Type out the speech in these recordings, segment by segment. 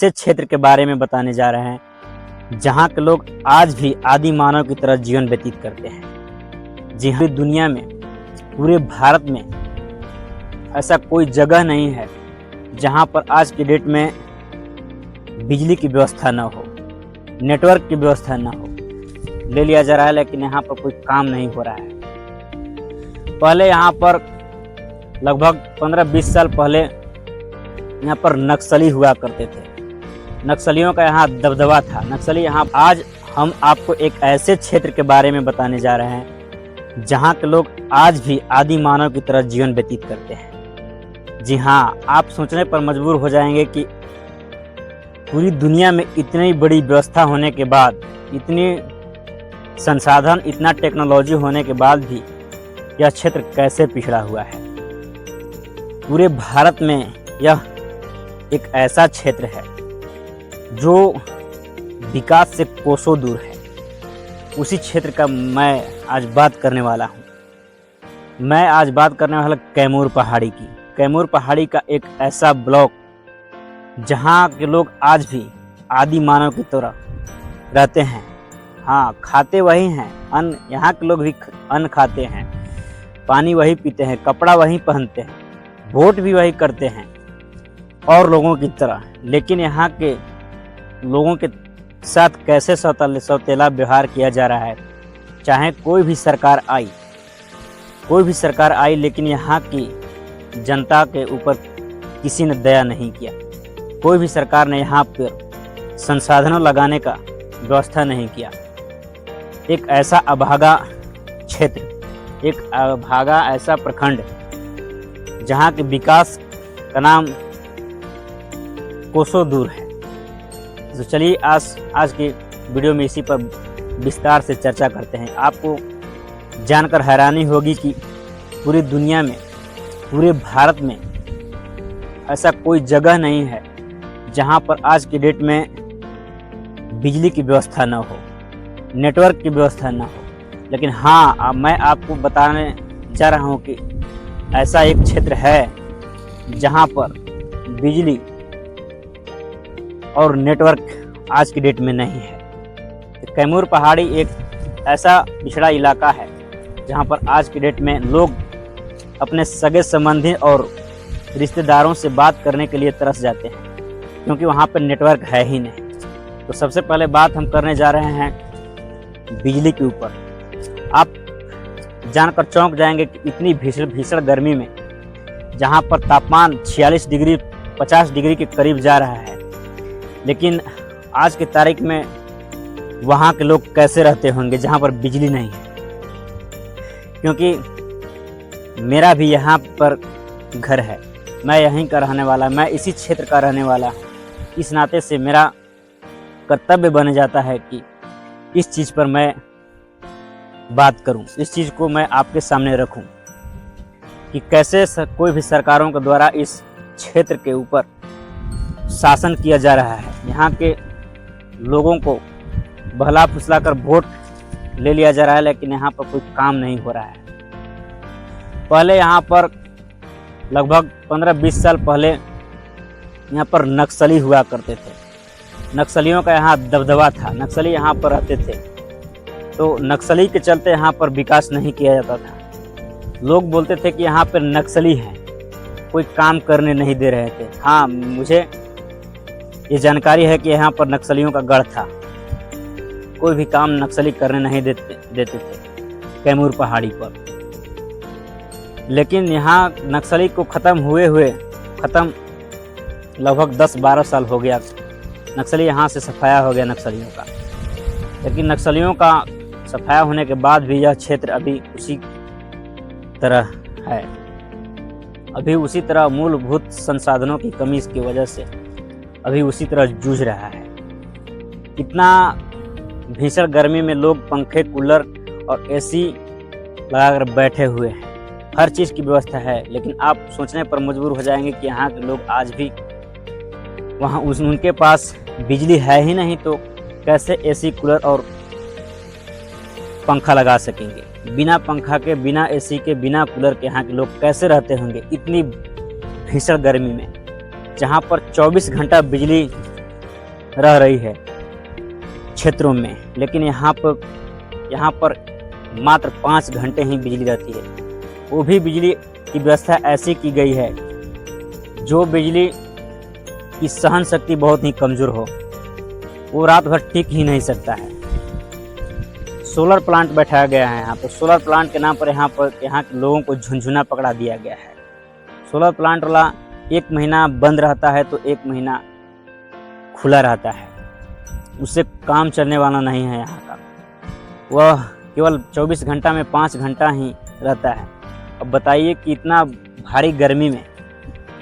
ऐसे क्षेत्र के बारे में बताने जा रहे हैं जहां के लोग आज भी आदि मानव की तरह जीवन व्यतीत करते हैं। जी हाँ, दुनिया में, पूरे भारत में ऐसा कोई जगह नहीं है जहां पर आज की डेट में बिजली की व्यवस्था न हो, नेटवर्क की व्यवस्था न हो। ले लिया जा रहा है लेकिन यहाँ पर कोई काम नहीं हो रहा है। पहले यहाँ पर लगभग 15-20 साल पहले यहाँ पर नक्सली हुआ करते थे। नक्सलियों का यहाँ दबदबा था। नक्सली यहाँ आज हम आपको एक ऐसे क्षेत्र के बारे में बताने जा रहे हैं जहाँ के लोग आज भी आदि मानव की तरह जीवन व्यतीत करते हैं। जी हाँ, आप सोचने पर मजबूर हो जाएंगे कि पूरी दुनिया में इतनी बड़ी व्यवस्था होने के बाद, इतनी संसाधन, इतना टेक्नोलॉजी होने के बाद भी यह क्षेत्र कैसे पिछड़ा हुआ है। पूरे भारत में यह एक ऐसा क्षेत्र है जो विकास से कोसों दूर है। उसी क्षेत्र का मैं आज बात करने वाला हूँ। मैं आज बात करने वाला कैमूर पहाड़ी की। कैमूर पहाड़ी का एक ऐसा ब्लॉक जहाँ के लोग आज भी आदि मानव की तरह रहते हैं। हाँ, खाते वही हैं, अन्न, यहाँ के लोग भी अन्न खाते हैं, पानी वही पीते हैं, कपड़ा वही पहनते हैं, वोट भी वही करते हैं और लोगों की तरह। लेकिन यहाँ के लोगों के साथ कैसे सौतेला व्यवहार किया जा रहा है। चाहे कोई भी सरकार आई, लेकिन यहाँ की जनता के ऊपर किसी ने दया नहीं किया। कोई भी सरकार ने यहाँ पर संसाधनों लगाने का व्यवस्था नहीं किया। एक ऐसा अभागा क्षेत्र, एक अभागा ऐसा प्रखंड जहाँ के विकास का नाम कोसों दूर है। तो चलिए आज की वीडियो में इसी पर विस्तार से चर्चा करते हैं। आपको जानकर हैरानी होगी कि पूरी दुनिया में, पूरे भारत में ऐसा कोई जगह नहीं है जहाँ पर आज की डेट में बिजली की व्यवस्था न हो, नेटवर्क की व्यवस्था न हो। लेकिन हाँ, अब मैं आपको बताने जा रहा हूँ कि ऐसा एक क्षेत्र है जहाँ पर बिजली और नेटवर्क आज की डेट में नहीं है। तो कैमूर पहाड़ी एक ऐसा पिछड़ा इलाका है जहाँ पर आज की डेट में लोग अपने सगे संबंधी और रिश्तेदारों से बात करने के लिए तरस जाते हैं, क्योंकि वहाँ पर नेटवर्क है ही नहीं। तो सबसे पहले बात हम करने जा रहे हैं बिजली के ऊपर। आप जानकर चौंक जाएंगे कि इतनी भीषण गर्मी में, जहाँ पर तापमान 46 डिग्री 50 डिग्री के करीब जा रहा है, लेकिन आज की तारीख में वहाँ के लोग कैसे रहते होंगे जहाँ पर बिजली नहीं है। क्योंकि मेरा भी यहाँ पर घर है, मैं यहीं का रहने वाला, मैं इसी क्षेत्र का रहने वाला हूँ। इस नाते से मेरा कर्तव्य बन जाता है कि इस चीज़ पर मैं बात करूं, इस चीज़ को मैं आपके सामने रखूं कि कैसे कोई भी सरकारों के द्वारा इस क्षेत्र के ऊपर शासन किया जा रहा है। यहाँ के लोगों को बहला फुसला कर वोट ले लिया जा रहा है, लेकिन यहाँ पर कोई काम नहीं हो रहा है। पहले यहाँ पर लगभग 15-20 साल पहले यहाँ पर नक्सली हुआ करते थे। नक्सलियों का यहाँ दबदबा था। नक्सली यहाँ पर रहते थे, तो नक्सली के चलते यहाँ पर विकास नहीं किया जाता था। लोग बोलते थे कि यहाँ पर नक्सली हैं, कोई काम करने नहीं दे रहे थे। हाँ, मुझे ये जानकारी है कि यहाँ पर नक्सलियों का गढ़ था। कोई भी काम नक्सली करने नहीं देते थे कैमूर पहाड़ी पर। लेकिन यहाँ नक्सली को ख़त्म लगभग 10-12 साल हो गया। नक्सली यहाँ से सफाया हो गया नक्सलियों का। लेकिन नक्सलियों का सफाया होने के बाद भी यह क्षेत्र अभी उसी तरह है। अभी उसी तरह मूलभूत संसाधनों की कमी की वजह से अभी उसी तरह जूझ रहा है। इतना भीषण गर्मी में लोग पंखे, कूलर और एसी लगाकर बैठे हुए हैं। हर चीज़ की व्यवस्था है, लेकिन आप सोचने पर मजबूर हो जाएंगे कि यहाँ के लोग आज भी उनके पास बिजली है ही नहीं, तो कैसे एसी, कूलर और पंखा लगा सकेंगे। बिना पंखा के, बिना एसी के, बिना कूलर के यहाँ के लोग कैसे रहते होंगे इतनी भीषण गर्मी में, जहाँ पर 24 घंटा बिजली रह रही है क्षेत्रों में, लेकिन यहाँ पर मात्र 5 घंटे ही बिजली रहती है। वो भी बिजली की व्यवस्था ऐसी की गई है जो बिजली की सहन शक्ति बहुत ही कमज़ोर हो, वो रात भर टिक ही नहीं सकता है। सोलर प्लांट बैठाया गया है यहाँ पर। सोलर प्लांट के नाम पर यहाँ के लोगों को झुनझुना पकड़ा दिया गया है। सोलर प्लांट वाला 1 महीना बंद रहता है तो 1 महीना खुला रहता है, उससे काम चलने वाला नहीं है यहाँ का। वह केवल 24 घंटा में 5 घंटा ही रहता है। अब बताइए कि इतना भारी गर्मी में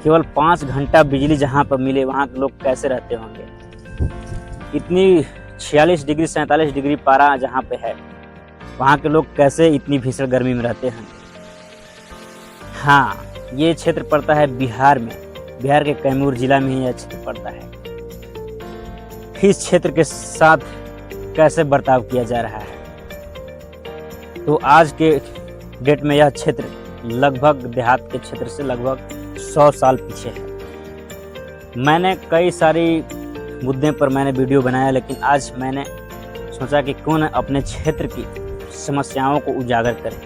केवल 5 घंटा बिजली जहाँ पर मिले वहाँ के लोग कैसे रहते होंगे। इतनी 46 डिग्री 47 डिग्री पारा जहाँ पे है, वहाँ के लोग कैसे इतनी भीषण गर्मी में रहते हैं। हाँ, ये क्षेत्र पड़ता है बिहार में। बिहार के कैमूर जिला में ही यह क्षेत्र पड़ता है। इस क्षेत्र के साथ कैसे बर्ताव किया जा रहा है, तो आज के डेट में यह क्षेत्र लगभग देहात के क्षेत्र से लगभग 100 साल पीछे है। मैंने कई सारी मुद्दे पर मैंने वीडियो बनाया, लेकिन आज मैंने सोचा कि क्यों न अपने क्षेत्र की समस्याओं को उजागर करें।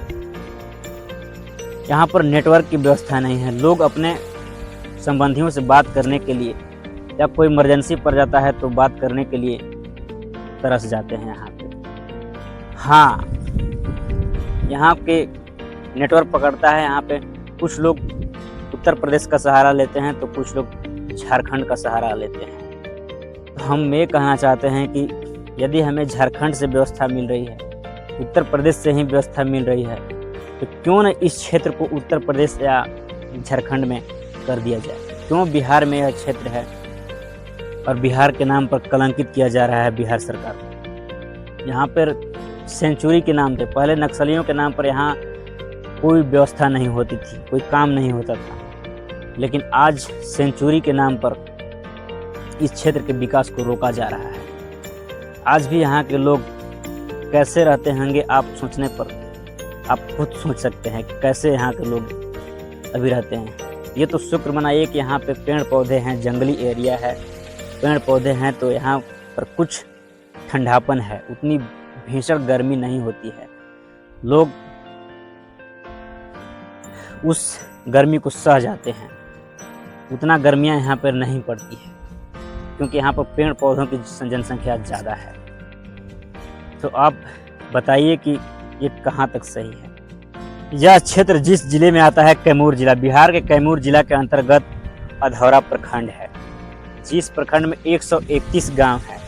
यहाँ पर नेटवर्क की व्यवस्था नहीं है। लोग अपने संबंधियों से बात करने के लिए या कोई इमरजेंसी पड़ जाता है तो बात करने के लिए तरस जाते हैं यहाँ पे। हाँ, यहाँ के नेटवर्क पकड़ता है। यहाँ पे कुछ लोग उत्तर प्रदेश का सहारा लेते हैं तो कुछ लोग झारखंड का सहारा लेते हैं। तो हम ये कहना चाहते हैं कि यदि हमें झारखंड से व्यवस्था मिल रही है, उत्तर प्रदेश से ही व्यवस्था मिल रही है, तो क्यों न इस क्षेत्र को उत्तर प्रदेश या झारखंड में कर दिया जाए। क्यों बिहार में यह क्षेत्र है और बिहार के नाम पर कलंकित किया जा रहा है बिहार सरकार को। यहाँ पर सेंचुरी के नाम पे, पहले नक्सलियों के नाम पर यहाँ कोई व्यवस्था नहीं होती थी, कोई काम नहीं होता था, लेकिन आज सेंचुरी के नाम पर इस क्षेत्र के विकास को रोका जा रहा है। आज भी यहाँ के लोग कैसे रहते होंगे, आप सोचने पर आप खुद सोच सकते हैं कि कैसे यहाँ के लोग अभी रहते हैं। ये तो शुक्र मनाइए कि यहाँ पे पेड़ पौधे हैं, जंगली एरिया है, पेड़ पौधे हैं तो यहाँ पर कुछ ठंडापन है, उतनी भीषण गर्मी नहीं होती है। लोग उस गर्मी को सह जाते हैं। उतना गर्मियाँ यहाँ पर नहीं पड़ती है क्योंकि यहाँ पर पेड़ पौधों की जनसंख्या ज़्यादा है। तो आप बताइए कि ये कहाँ तक सही है। यह क्षेत्र जिस जिले में आता है, कैमूर जिला, बिहार के कैमूर जिला के अंतर्गत अधौरा प्रखंड है, जिस प्रखंड में 131 गांव है।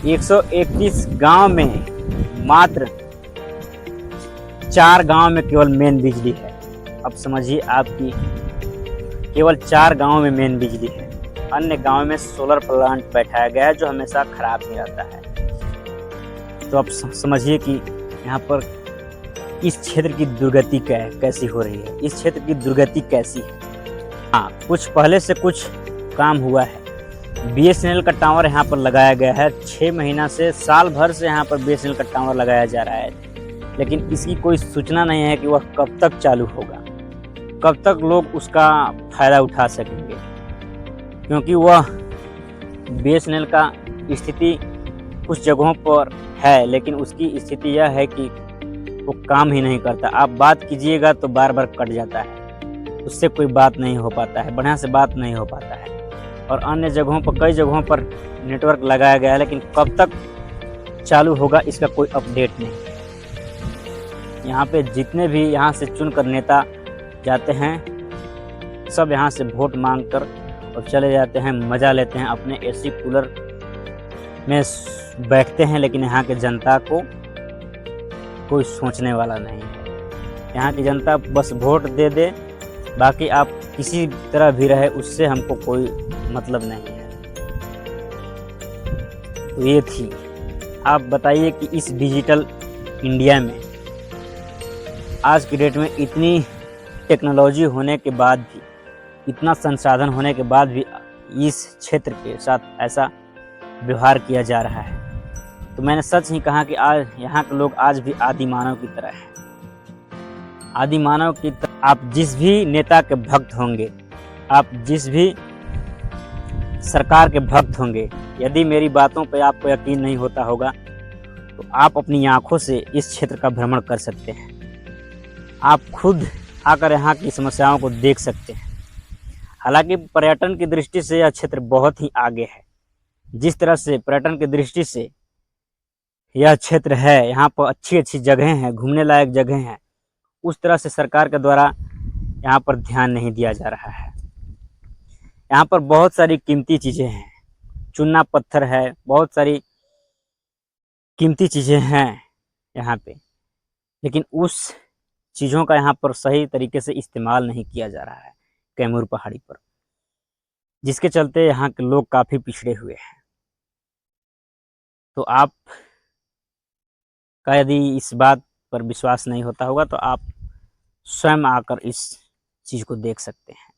131 गांव में मात्र 4 गांव में केवल मेन बिजली है। अब समझिए आपकी केवल 4 गांव में मेन बिजली है, अन्य गांव में सोलर प्लांट बैठाया गया है जो हमेशा खराब ही रहता है। तो आप समझिए कि यहाँ पर इस क्षेत्र की दुर्गति कैसी हो रही है, इस क्षेत्र की दुर्गति कैसी है। हाँ, कुछ पहले से कुछ काम हुआ है। BSNL का टावर यहाँ पर लगाया गया है। 6 महीना से साल भर से यहाँ पर BSNL का टावर लगाया जा रहा है, लेकिन इसकी कोई सूचना नहीं है कि वह कब तक चालू होगा, कब तक लोग उसका फ़ायदा उठा सकेंगे, क्योंकि वह BSNL का स्थिति कुछ जगहों पर है, लेकिन उसकी स्थिति यह है कि वो काम ही नहीं करता। आप बात कीजिएगा तो बार बार कट जाता है, उससे कोई बात नहीं हो पाता है, बढ़िया से बात नहीं हो पाता है। और अन्य जगहों पर, कई जगहों पर नेटवर्क लगाया गया है, लेकिन कब तक चालू होगा इसका कोई अपडेट नहीं। यहाँ पे जितने भी यहाँ से चुनकर नेता जाते हैं, सब यहाँ से वोट मांग कर और चले जाते हैं, मज़ा लेते हैं, अपने AC कूलर में बैठते हैं, लेकिन यहाँ के जनता को कोई सोचने वाला नहीं है। यहाँ की जनता बस वोट दे दे, बाकी आप किसी तरह भी रहे उससे हमको कोई मतलब नहीं है। तो ये थी। आप बताइए कि इस डिजिटल इंडिया में आज की डेट में इतनी टेक्नोलॉजी होने के बाद भी, इतना संसाधन होने के बाद भी इस क्षेत्र के साथ ऐसा व्यवहार किया जा रहा है, तो मैंने सच ही कहा कि आज यहाँ के लोग आज भी आदि मानव की तरह हैं। आदि मानव की तरह आप जिस भी नेता के भक्त होंगे, आप जिस भी सरकार के भक्त होंगे, यदि मेरी बातों पर आपको यकीन नहीं होता होगा तो आप अपनी आंखों से इस क्षेत्र का भ्रमण कर सकते हैं। आप खुद आकर यहाँ की समस्याओं को देख सकते हैं। हालांकि पर्यटन की दृष्टि से यह क्षेत्र बहुत ही आगे है। जिस तरह से पर्यटन की दृष्टि से यह क्षेत्र है, यहाँ पर अच्छी-अच्छी जगहें हैं, घूमने लायक जगह हैं, उस तरह से सरकार के द्वारा यहाँ पर ध्यान नहीं दिया जा रहा है। यहाँ पर बहुत सारी कीमती चीज़ें हैं, चूना पत्थर है, बहुत सारी कीमती चीज़ें हैं यहाँ पे, लेकिन उस चीज़ों का यहाँ पर सही तरीके से इस्तेमाल नहीं किया जा रहा है कैमूर पहाड़ी पर, जिसके चलते यहाँ के लोग काफ़ी पिछड़े हुए हैं। तो आप का यदि इस बात पर विश्वास नहीं होता होगा तो आप स्वयं आकर इस चीज़ को देख सकते हैं।